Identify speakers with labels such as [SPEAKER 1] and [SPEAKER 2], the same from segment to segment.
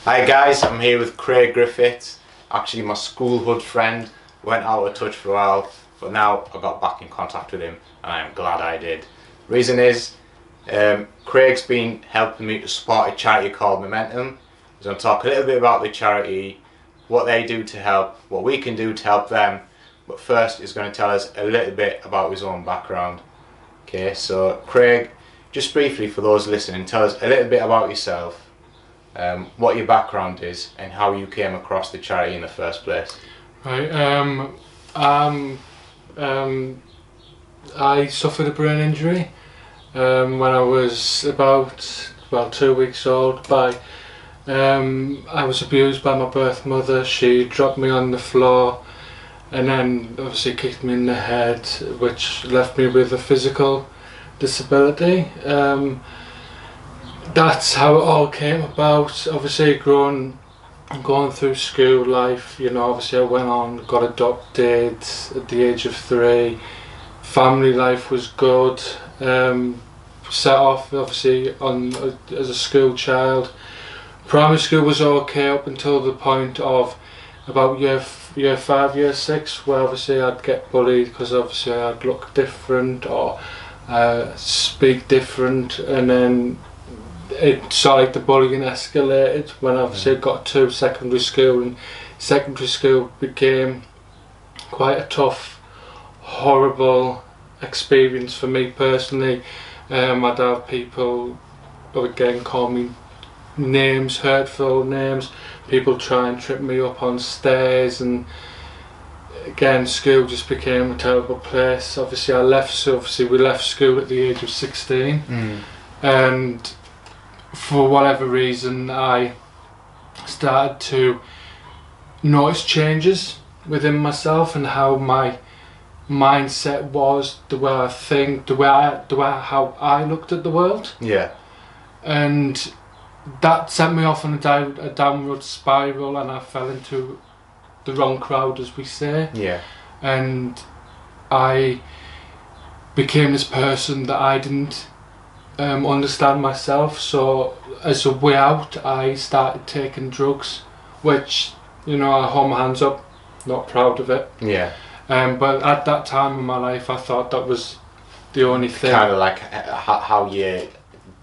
[SPEAKER 1] Hi guys, I'm here with Craig Griffiths, actually my schoolhood friend. Went out of touch for a while, but now I got back in contact with him and I'm glad I did. Reason is, Craig's been helping me to support a charity called Momentum. He's going to talk a little bit about the charity, what they do to help, what we can do to help them, but first he's going to tell us a little bit about his own background. Okay, so Craig, just briefly for those listening, tell us a little bit about yourself. What your background is and how you came across the charity in the first place.
[SPEAKER 2] Right. I suffered a brain injury when I was about 2 weeks old. I was abused by my birth mother. She dropped me on the floor and then obviously kicked me in the head, which left me with a physical disability. That's how it all came about. Obviously going through school life, obviously I went on, got adopted at the age of 3. Family life was good. Set off obviously as a school child. Primary school was okay up until the point of about year 5, year 6, where obviously I'd get bullied because obviously I'd look different or speak different, and then it sort of like the bullying escalated when obviously I got to secondary school, and secondary school became quite a tough, horrible experience for me personally. I'd have people again call me names, hurtful names, people try and trip me up on stairs, and again school just became a terrible place. Obviously we left school at the age of 16 and for whatever reason I started to notice changes within myself and how my mindset was, the way I think, how I looked at the world.
[SPEAKER 1] Yeah.
[SPEAKER 2] And that sent me off on a downward spiral, and I fell into the wrong crowd, as we say.
[SPEAKER 1] Yeah.
[SPEAKER 2] And I became this person that I didn't understand myself. So as a way out, I started taking drugs, which I hold my hands up, not proud of it.
[SPEAKER 1] Yeah.
[SPEAKER 2] But at that time in my life, I thought that was the only thing.
[SPEAKER 1] Kind of like how you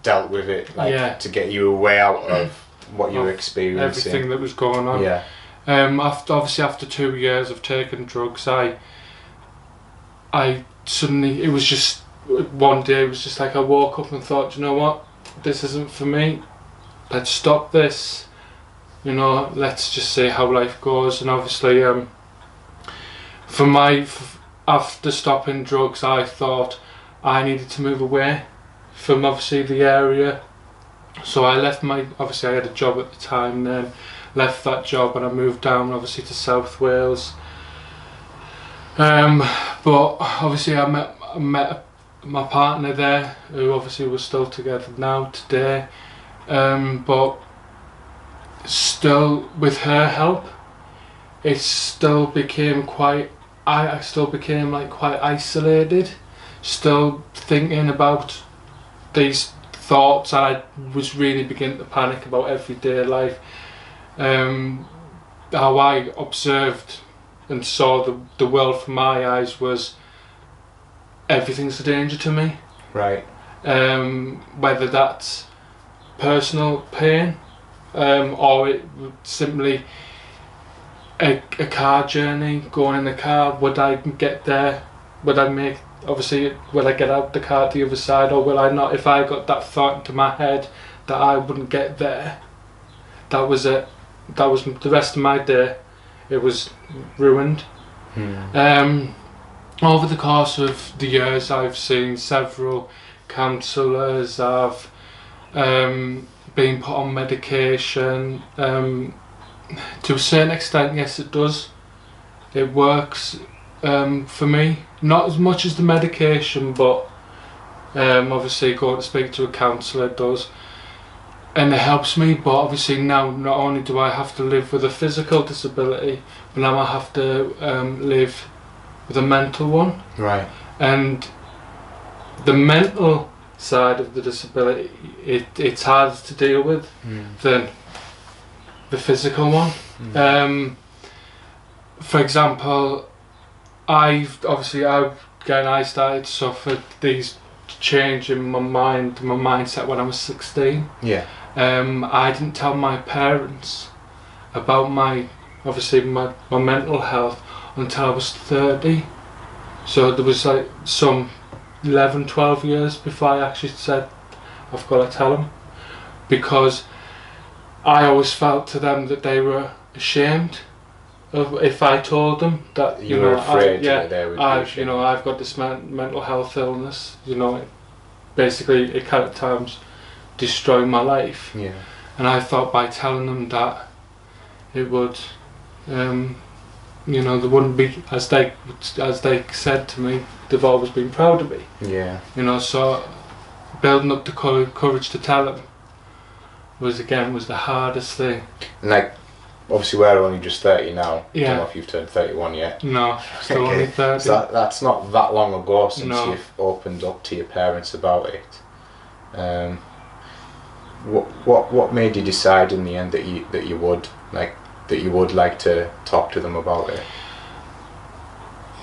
[SPEAKER 1] dealt with it, like to get you a way out of what you were experiencing.
[SPEAKER 2] Everything that was going on.
[SPEAKER 1] Yeah.
[SPEAKER 2] After 2 years of taking drugs, I suddenly, it was just one day, it was just like I woke up and thought, you know what, this isn't for me. Let's stop this. Let's just see how life goes. And obviously, after stopping drugs, I thought I needed to move away from obviously the area. So I left obviously I had a job at the time then, left that job and I moved down obviously to South Wales. But obviously I met my partner there, who obviously we're still together now today. But still with her help, it still became I still became like quite isolated, still thinking about these thoughts, and I was really beginning to panic about everyday life. How I observed and saw the world from my eyes was everything's a danger to me.
[SPEAKER 1] Right.
[SPEAKER 2] Whether that's personal pain or it simply a car journey, going in the car, would I get there? Will I get out the car the other side, or will I not? If I got that thought into my head that I wouldn't get there, that was it. That was the rest of my day. It was ruined. Over the course of the years, I've seen several counsellors. I've been put on medication. To a certain extent, yes, it does. It works for me. Not as much as the medication, but obviously going to speak to a counsellor does, and it helps me. But obviously now, not only do I have to live with a physical disability, but now I have to live with a mental one.
[SPEAKER 1] Right.
[SPEAKER 2] And the mental side of the disability, it's harder to deal with than the physical one. For example, I started to suffer these change in my mindset when I was 16.
[SPEAKER 1] Yeah.
[SPEAKER 2] I didn't tell my parents about my mental health until I was 30. So there was like some 11, 12 years before I actually said I've got to tell them, because I always felt to them that they were ashamed of if I told them that
[SPEAKER 1] you were afraid that they would be ashamed.
[SPEAKER 2] I've got this mental health illness. Basically it can at times destroy my life.
[SPEAKER 1] Yeah.
[SPEAKER 2] And I thought by telling them that it would, they wouldn't be as they said to me. They've always been proud of me.
[SPEAKER 1] Yeah.
[SPEAKER 2] So building up the courage to tell them was the hardest thing.
[SPEAKER 1] And like, obviously we're only just 30 now.
[SPEAKER 2] Yeah.
[SPEAKER 1] I don't know if you've turned 31 yet.
[SPEAKER 2] No, still only 30.
[SPEAKER 1] So that's not that long ago since
[SPEAKER 2] No.
[SPEAKER 1] you've opened up to your parents about it. What made you decide in the end that you would like to talk to them about it?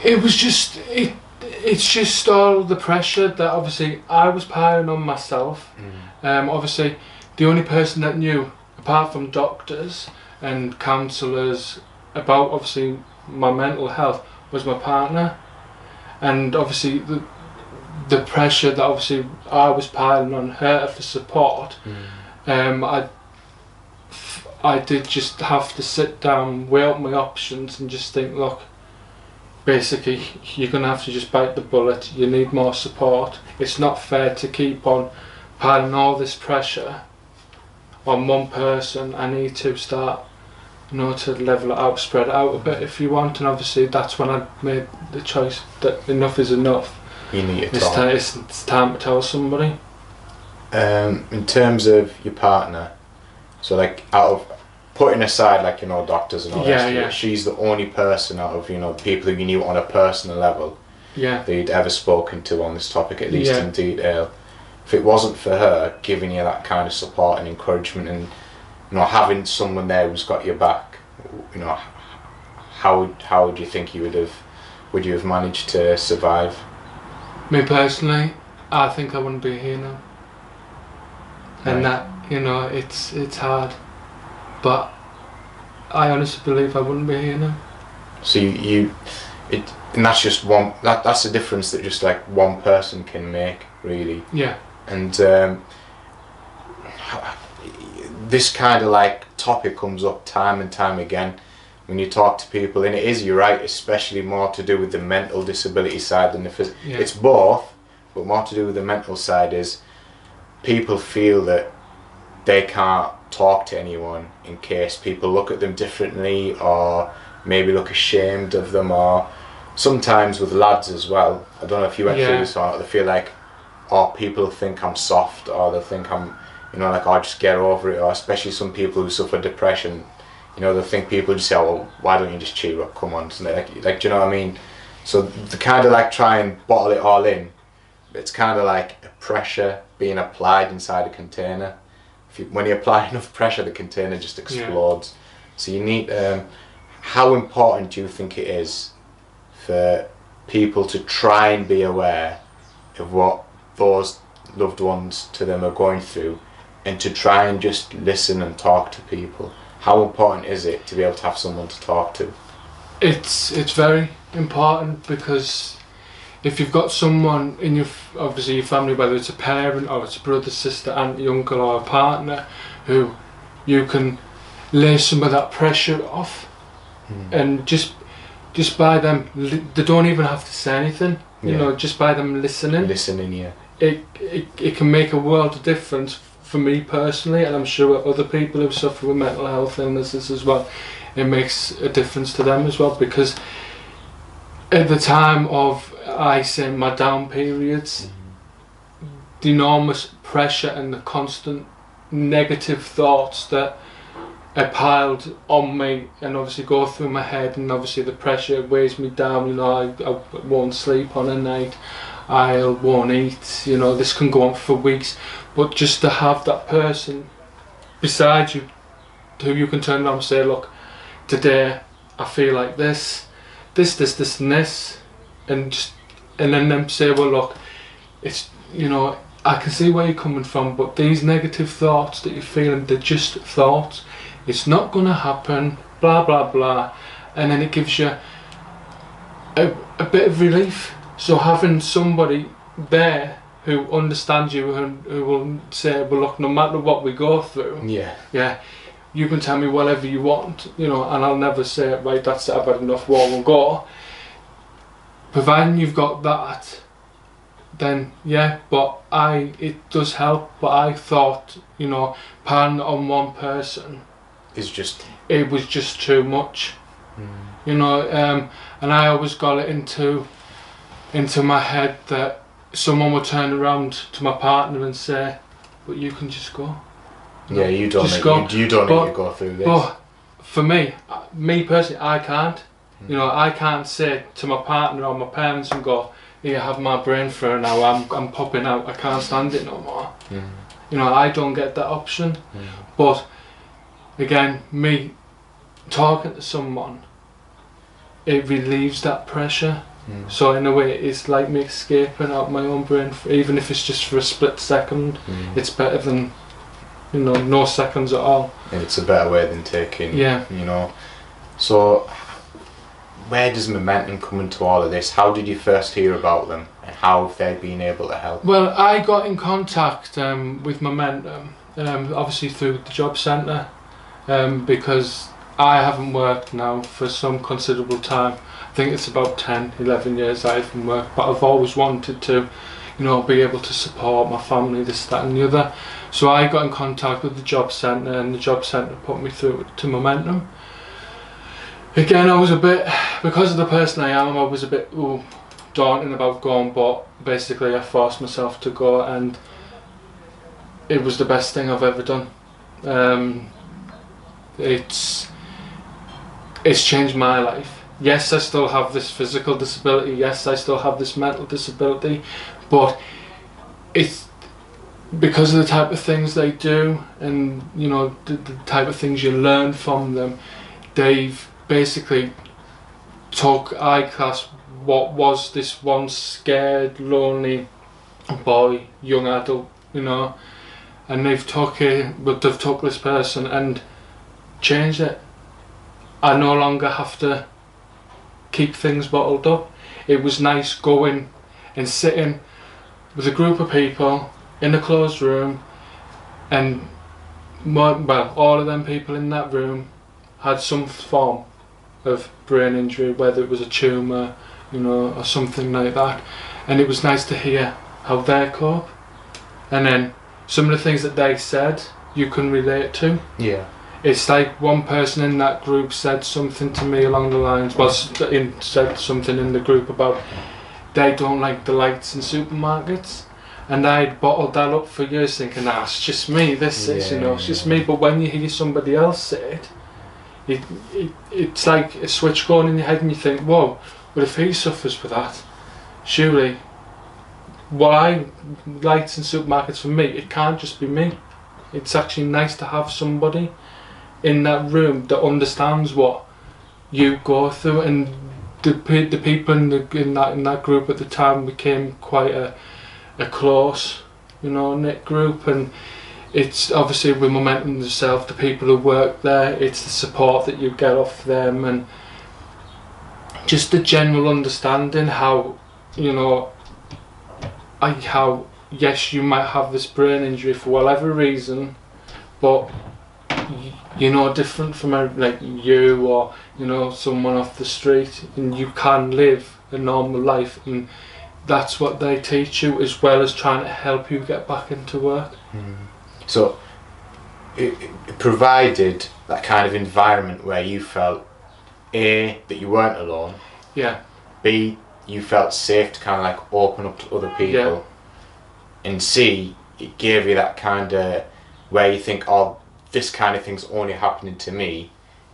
[SPEAKER 2] It was just it's just all the pressure that obviously I was piling on myself. Obviously the only person that knew, apart from doctors and counsellors, about obviously my mental health was my partner. And obviously the pressure that obviously I was piling on her for support, I did just have to sit down, weigh up my options and just think, look, basically you're going to have to just bite the bullet. You need more support. It's not fair to keep on piling all this pressure on one person. I need to start to level it out, spread it out a bit if you want. And obviously that's when I made the choice that enough is enough.
[SPEAKER 1] You need to talk.
[SPEAKER 2] It's time to tell somebody.
[SPEAKER 1] In terms of your partner, so like out of putting aside doctors and all that, she's the only person out of people who you knew on a personal level that you'd ever spoken to on this topic, at least in detail. If it wasn't for her giving you that kind of support and encouragement and having someone there who's got your back, how would you think would you have managed to survive?
[SPEAKER 2] Me personally, I think I wouldn't be here now. And that, it's hard, but I honestly believe I wouldn't be here now.
[SPEAKER 1] So and that's just one. That's the difference that just like one person can make, really.
[SPEAKER 2] Yeah.
[SPEAKER 1] And this kind of like topic comes up time and time again when you talk to people, and you're right, especially more to do with the mental disability side than the physical.
[SPEAKER 2] Yeah.
[SPEAKER 1] It's both, but more to do with the mental side is people feel that they can't talk to anyone in case people look at them differently or maybe look ashamed of them, or sometimes with lads as well. I don't know if you went through this, or they feel like, people think I'm soft, or they think I'm, just get over it, or especially some people who suffer depression, they think people just say, oh, well, why don't you just cheer up, come on, do you know what I mean? So they kind of like try and bottle it all in. It's kind of like a pressure being applied inside a container. When you apply enough pressure, the container just explodes. So you need, how important do you think it is for people to try and be aware of what those loved ones to them are going through, and to try and just listen and talk to people? How important is it to be able to have someone to talk to?
[SPEAKER 2] It's very important, because if you've got someone in your family, whether it's a parent or it's a brother, sister, auntie, uncle, or a partner, who you can lay some of that pressure off, and just by them, they don't even have to say anything. Just by them listening. It can make a world of difference for me personally, and I'm sure other people who suffer with mental health illnesses as well. It makes a difference to them as well, because at the time of my down periods, the enormous pressure and the constant negative thoughts that are piled on me and obviously go through my head, and obviously the pressure weighs me down. I won't sleep on a night, I won't eat, this can go on for weeks. But just to have that person beside you who you can turn around and say, look, today I feel like this, and this, and then them say, well, look, it's, you know, I can see where you're coming from, but these negative thoughts that you're feeling, they're just thoughts. It's not going to happen, blah, blah, blah. And then it gives you a bit of relief. So having somebody there who understands you and who will say, well, look, no matter what we go through, yeah, you can tell me whatever you want, you know, and I'll never say, right, that's it, I've had enough, war will go. Providing you've got that, then yeah, but it does help. But I thought, you know, parting on one person it was just too much. You know, and I always got it into my head that someone would turn around to my partner and say, but you can just go.
[SPEAKER 1] Yeah, you don't need to go through this.
[SPEAKER 2] But for me personally, I can't. You know, I can't say to my partner or my parents and go, here, have my brain for now, I'm popping out, I can't stand it no more. You know, I don't get that option. But again, me talking to someone, it relieves that pressure. So in a way, it's like me escaping out my own brain, even if it's just for a split second. It's better than, you know, no seconds at all.
[SPEAKER 1] And it's a better way than taking, you know. So where does Momentum come into all of this? How did you first hear about them, and how have they been able to help?
[SPEAKER 2] Well, I got in contact with Momentum, obviously through the job centre, because I haven't worked now for some considerable time. I think it's about 10, 11 years I haven't worked, but I've always wanted to, you know, be able to support my family, this, that and the other. So I got in contact with the job centre, and the job centre put me through to Momentum. Again, I was a bit, because of the person I am, I was a bit daunting about going, but basically I forced myself to go, and it was the best thing I've ever done. It's changed my life. Yes, I still have this physical disability, yes, I still have this mental disability, but it's because of the type of things they do, and you know, the type of things you learn from them. They've basically took I-Class, what was this once scared, lonely boy, young adult, you know, and they've took this person and changed it. I no longer have to keep things bottled up. It was nice going and sitting with a group of people in a closed room, and all of them people in that room had some form of brain injury, whether it was a tumour, you know, or something like that, and it was nice to hear how they cope, and then some of the things that they said you can relate to.
[SPEAKER 1] Yeah.
[SPEAKER 2] It's like one person in that group said something to me along the lines, said something in the group about they don't like the lights in supermarkets, and I'd bottled that up for years thinking, it's just me, this is, you know, it's just me. But when you hear somebody else say it, it's like a switch going in your head, and you think, whoa, well, if he suffers with that, surely lights in supermarkets for me, it can't just be me. It's actually nice to have somebody in that room that understands what you go through, and the people in that group at the time became quite a close, you know, knit group. And it's obviously with Momentum themselves, the people who work there, it's the support that you get off them, and just the general understanding how, you know, how yes, you might have this brain injury for whatever reason, but you're no different from like you or, you know, someone off the street, and you can live a normal life, and that's what they teach you, as well as trying to help you get back into work.
[SPEAKER 1] So it provided that kind of environment where you felt A, that you weren't alone, B, you felt safe to kind of like open up to other people, and C, it gave you that kind of where you think, oh, this kind of thing's only happening to me.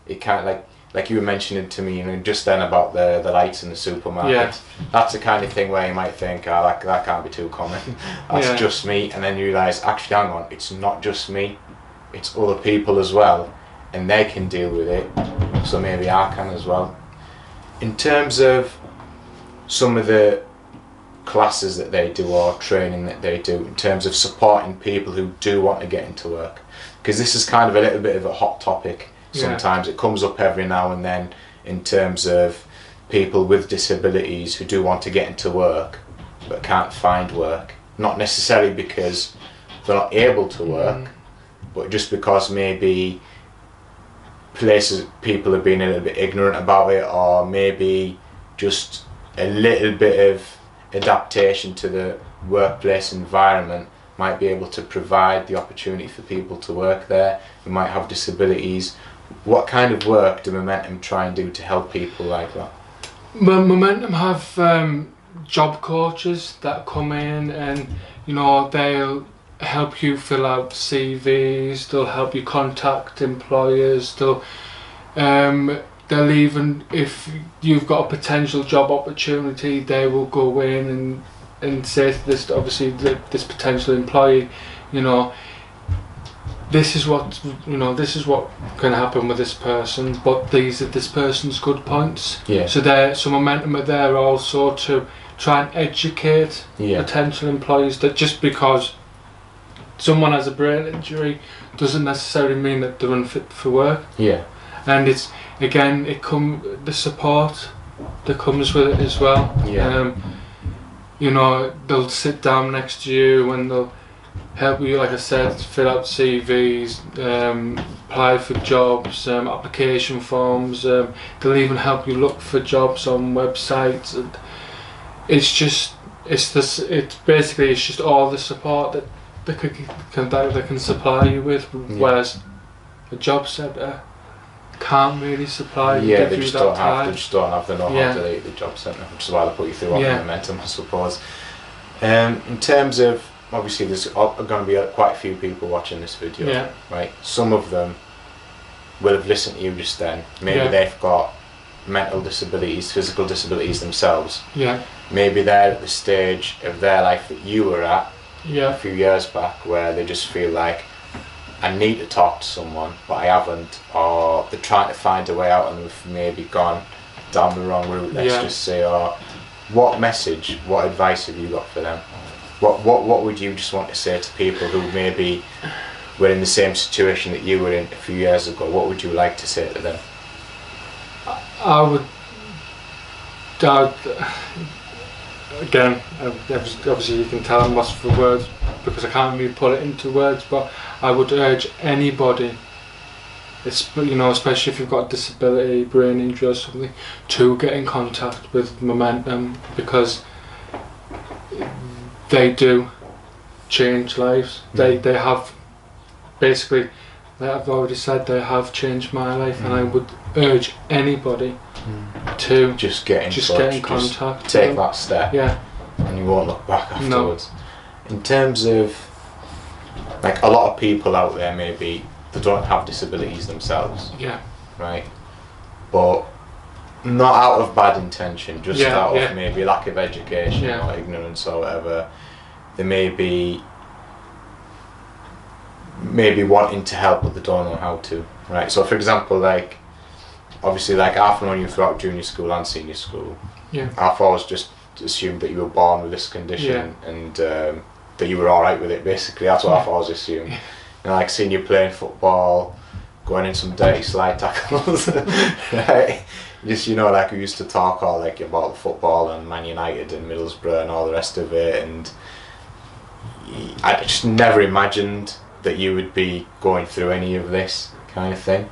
[SPEAKER 1] It kind of like you were mentioning to me, you know, just then about the lights in the supermarket. That's the kind of thing where you might think, oh, that can't be too common. That's just me, and then you realise, actually, hang on, it's not just me, it's other people as well. and they can deal with it, so maybe I can as well. In terms of some of the classes that they do or training that they do, in terms of supporting people who do want to get into work, because this is kind of a little bit of a hot topic sometimes. It comes up every now and then in terms of people with disabilities who do want to get into work but can't find work, not necessarily because they're not able to work, but just because maybe people have been a little bit ignorant about it, or maybe just a little bit of adaptation to the workplace environment might be able to provide the opportunity for people to work there who might have disabilities. What kind of work do Momentum try and do to help people like that?
[SPEAKER 2] Well, Momentum have job coaches that come in, and you know, they'll help you fill out CVs, they'll help you contact employers, they'll even, if you've got a potential job opportunity, they will go in and say to this, obviously, this potential employee, you know, this is what can happen with this person, but these are this person's good points.
[SPEAKER 1] Yeah.
[SPEAKER 2] So Momentum are there also to try and educate potential employees that just because someone has a brain injury doesn't necessarily mean that they're unfit for work.
[SPEAKER 1] Yeah.
[SPEAKER 2] And it's again, the support that comes with it as well.
[SPEAKER 1] Yeah.
[SPEAKER 2] You know, they'll sit down next to you and they'll help you, like I said, fill out CVs, apply for jobs, application forms. They'll even help you look for jobs on websites. And it's just all the support that they can supply you with, whereas a job centre can't really supply you.
[SPEAKER 1] Yeah, they just don't have the know-how to lead the job centre, which is why they put you through on Momentum, I suppose. In terms of, obviously there's going to be quite a few people watching this video, right? Some of them will have listened to you just then. Maybe they've got mental disabilities, physical disabilities themselves.
[SPEAKER 2] Yeah.
[SPEAKER 1] Maybe they're at the stage of their life that you were at a few years back, where they just feel like, I need to talk to someone, but I haven't, or they're trying to find a way out and they've maybe gone down the wrong route, let's just say. Or what message, what advice have you got for them? What would you just want to say to people who maybe were in the same situation that you were in a few years ago? What would you like to say to them? Again,
[SPEAKER 2] obviously you can tell I'm lost for words because I can't really put it into words, but I would urge anybody, especially if you've got a disability, brain injury or something, to get in contact with Momentum, because they do change lives. They have, basically, like I've already said, they have changed my life, and I would urge anybody to
[SPEAKER 1] just get in
[SPEAKER 2] contact,
[SPEAKER 1] take that step, and you won't look back afterwards. No. In terms of, like, a lot of people out there, maybe they don't have disabilities themselves, right, but not out of bad intention, just out of maybe lack of education or ignorance or whatever. They may be wanting to help, but they don't know how to, right? So for example, like, obviously, like, I've known you throughout junior school and senior school. I've always just assumed that you were born with this condition, and that you were alright with it, basically. That's what I've always assumed. And like, seeing you playing football, going in some dirty slide tackles, right? Just, like, we used to talk all, like, about football and Man United and Middlesbrough and all the rest of it, and I just never imagined that you would be going through any of this kind of thing.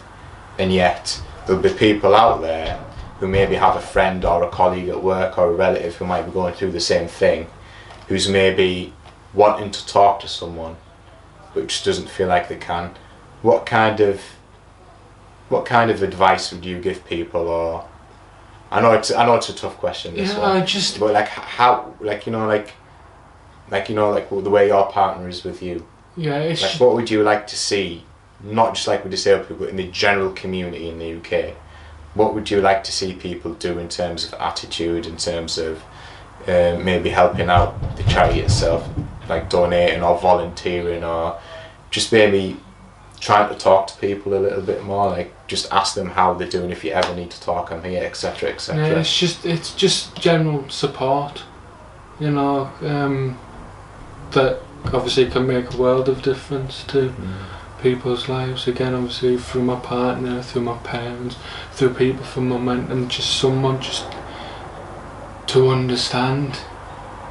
[SPEAKER 1] And yet there'll be people out there who maybe have a friend or a colleague at work or a relative who might be going through the same thing, who's maybe wanting to talk to someone but just doesn't feel like they can. What kind of advice would you give people? Or I know it's a tough question, this one. But like, how, like, the way your partner is with you. Like, what would you like to see, not just like with disabled people, but in the general community in the UK? What would you like to see people do in terms of attitude, in terms of maybe helping out the charity itself, like donating or volunteering, or just maybe trying to talk to people a little bit more, like just ask them how they're doing. If you ever need to talk, I'm here, etc., etc.
[SPEAKER 2] Yeah, it's just general support, you know, that obviously can make a world of difference to people's lives. Again, obviously through my partner, through my parents, through people from Momentum, just someone just to understand,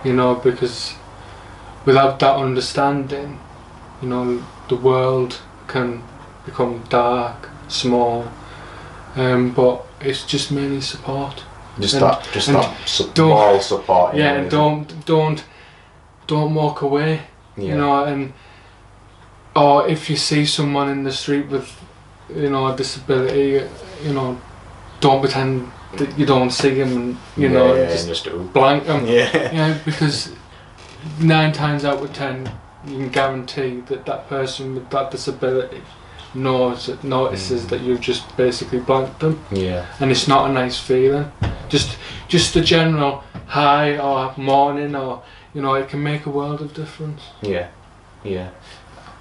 [SPEAKER 2] you know, because without that understanding, you know, the world can become dark, small, but it's just mainly support.
[SPEAKER 1] Moral support.
[SPEAKER 2] Yeah, and don't walk away.
[SPEAKER 1] Yeah.
[SPEAKER 2] You know, or if you see someone in the street with, you know, a disability, you know, don't pretend that you don't see him, and you know, just blank them. Yeah, because 9 times out of 10, you can guarantee that that person with that disability notices that you've just basically blanked them.
[SPEAKER 1] Yeah. And
[SPEAKER 2] it's not a nice feeling. Just a general hi or morning, or you know, it can make a world of difference.
[SPEAKER 1] Yeah. Yeah.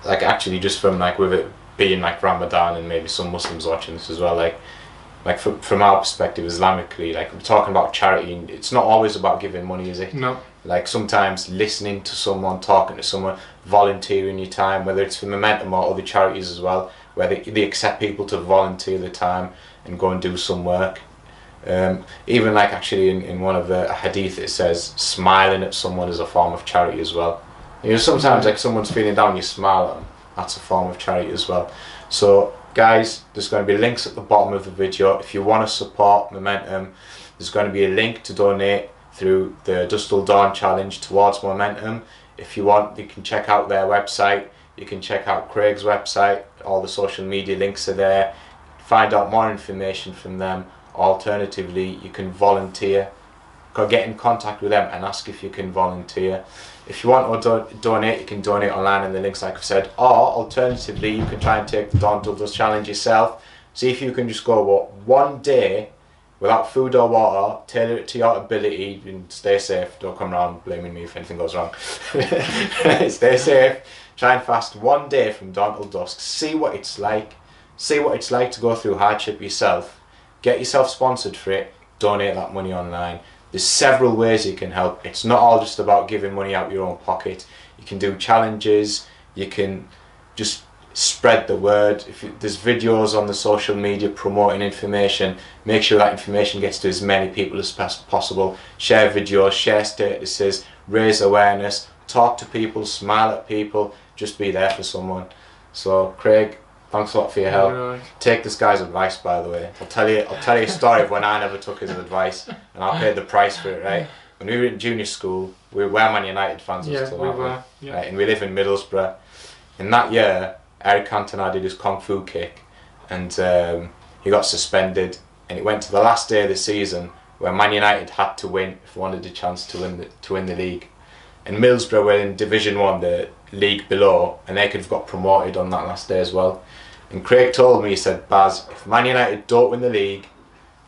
[SPEAKER 1] Like actually, just from like with it being like Ramadan and maybe some Muslims watching this as well, like from our perspective Islamically, like we're talking about charity, and it's not always about giving money, is it?
[SPEAKER 2] No.
[SPEAKER 1] Like sometimes listening to someone, talking to someone, volunteering your time, whether it's for Momentum or other charities as well, where they accept people to volunteer their time and go and do some work. Even like actually in one of the hadith it says smiling at someone is a form of charity as well. You know, sometimes like someone's feeling down, you smile at them, that's a form of charity as well. So guys, there's going to be links at the bottom of the video. If you want to support Momentum, there's going to be a link to donate through the Dusk Till Dawn challenge towards Momentum. If you want, you can check out their website, you can check out Craig's website, all the social media links are there, find out more information from them. Alternatively, you can volunteer, get in contact with them and ask if you can volunteer. If you want to donate, you can donate online in the links like I've said, or alternatively you can try and take the Dawn Till Dusk challenge yourself. See if you can just go one day without food or water, tailor it to your ability, and stay safe. Don't come around blaming me if anything goes wrong. Stay safe, try and fast one day from dawn till dusk, see what it's like to go through hardship yourself, get yourself sponsored for it, donate that money online. There's several ways you can help. It's not all just about giving money out your own pocket. You can do challenges, you can just spread the word. There's videos on the social media promoting information, make sure that information gets to as many people as possible. Share videos, share statuses, raise awareness, talk to people, smile at people, just be there for someone. So Craig, thanks a lot for your help. Right. Take this guy's advice, by the way. I'll tell you a story of when I never took his advice and I paid the price for it, right? When we were in junior school, we were Man United fans.
[SPEAKER 2] Yeah, we were. Yeah.
[SPEAKER 1] Right? And we live in Middlesbrough. In that year, Eric Cantona did his Kung Fu kick and he got suspended, and it went to the last day of the season where Man United had to win if they wanted a chance to win the league. And Middlesbrough were in Division 1, the league below, and they could have got promoted on that last day as well. And Craig told me, he said, Baz, if Man United don't win the league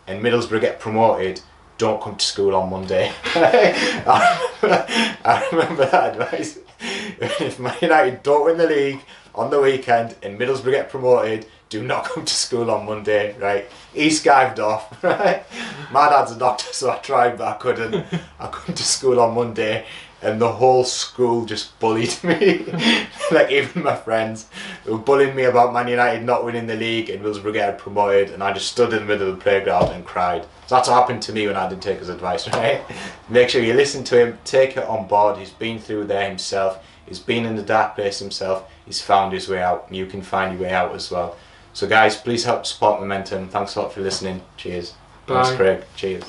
[SPEAKER 1] and Middlesbrough get promoted, don't come to school on Monday. I remember that advice. If Man United don't win the league on the weekend and Middlesbrough get promoted, do not come to school on Monday, right? He skived off, right? My dad's a doctor, so I tried, but I couldn't. I come to school on Monday, and the whole school just bullied me. Like even my friends, they were bullying me about Man United not winning the league and Middlesbrough getting promoted, and I just stood in the middle of the playground and cried. So that's what happened to me when I didn't take his advice, right? Make sure you listen to him, take it on board. He's been through there himself. He's been in the dark place himself. He's found his way out, and you can find your way out as well. So guys, please help support Momentum. Thanks a lot for listening. Cheers.
[SPEAKER 2] Bye.
[SPEAKER 1] Thanks Craig. Cheers.